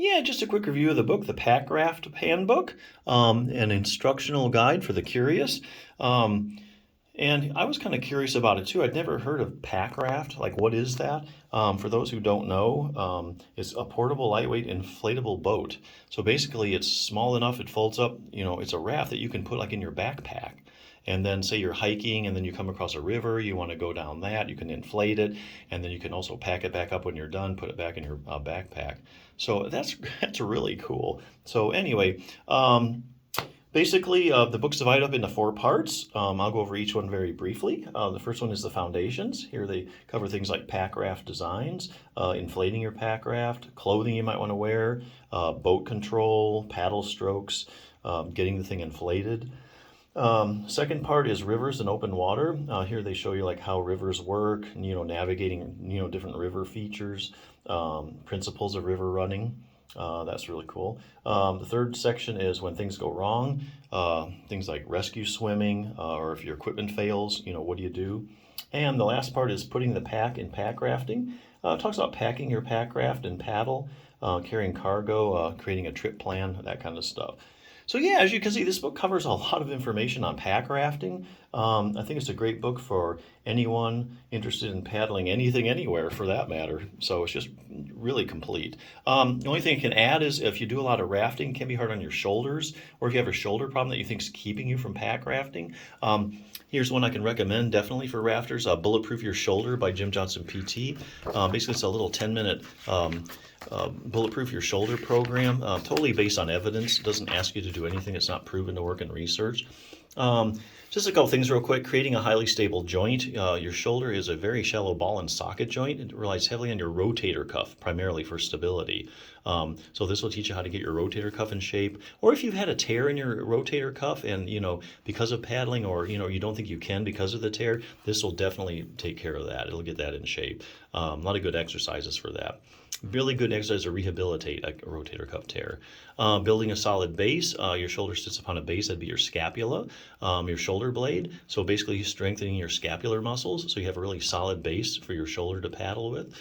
Yeah, just a quick review of the book, the Packraft Handbook, an instructional guide for the curious. Um, and I was kind of curious about it too. I'd never heard of Packraft. Like, what is that? For those who don't know, it's a portable, lightweight, inflatable boat. So basically, it's small enough, it folds up. It's a raft that you can put like in your backpack. And then say you're hiking and then you come across a river, you want to go down that, you can inflate it, and then you can also pack it back up when you're done, put it back in your backpack. So that's really cool. So anyway, basically, the book's divided up into four parts. I'll go over each one very briefly. The first one is the foundations. Here they cover things like pack raft designs, inflating your pack raft, clothing you might want to wear, boat control, paddle strokes, getting the thing inflated. Second part is rivers and open water. Here they show you like how rivers work, navigating, different river features, principles of river running. That's really cool. The third section is when things go wrong, things like rescue swimming, or if your equipment fails, what do you do? And the last part is putting the pack in pack rafting. It talks about packing your pack raft and paddle, carrying cargo, creating a trip plan, that kind of stuff. So yeah, as you can see, this book covers a lot of information on pack rafting. I think it's a great book for anyone interested in paddling anything, anywhere for that matter. So it's just really complete. The only thing I can add is if you do a lot of rafting, it can be hard on your shoulders, or if you have a shoulder problem that you think is keeping you from pack rafting. Here's one I can recommend definitely for rafters, Bulletproof Your Shoulder by Jim Johnson PT. Basically, it's a little 10-minute Bulletproof Your Shoulder program, totally based on evidence. It doesn't ask you to do anything that's not proven to work in research. Just a couple things real quick. Creating a highly stable joint. Your shoulder is a very shallow ball and socket joint. It relies heavily on your rotator cuff, primarily for stability. So this will teach you how to get your rotator cuff in shape. Or if you've had a tear in your rotator cuff and, because of paddling or, you don't think you can because of the tear, this will definitely take care of that. It'll get that in shape. A lot of good exercises for that. Really good exercise to rehabilitate a rotator cuff tear. Building a solid base. Your shoulder sits upon a base. That'd be your scapula, your shoulder blade. So basically strengthening your scapular muscles so you have a really solid base for your shoulder to paddle with.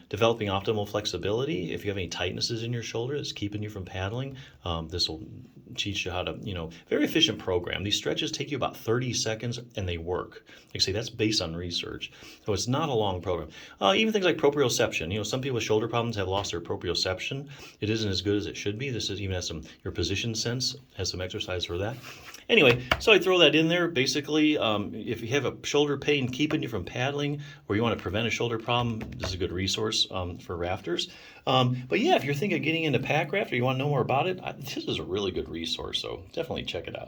Developing optimal flexibility. If you have any tightnesses in your shoulder that's keeping you from paddling, this will teach you how to, very efficient program. These stretches take you about 30 seconds and they work. Like I say, that's based on research. So it's not a long program. Even things like proprioception. Some people with shoulder problems have lost their proprioception. It isn't as good as it should be. This is even has your position sense, has some exercise for that. Anyway, so I throw that in there. Basically, if you have a shoulder pain keeping you from paddling or you want to prevent a shoulder problem, this is a good resource for rafters. But yeah, if you're thinking of getting into pack raft or you want to know more about it, this is a really good resource. So definitely check it out.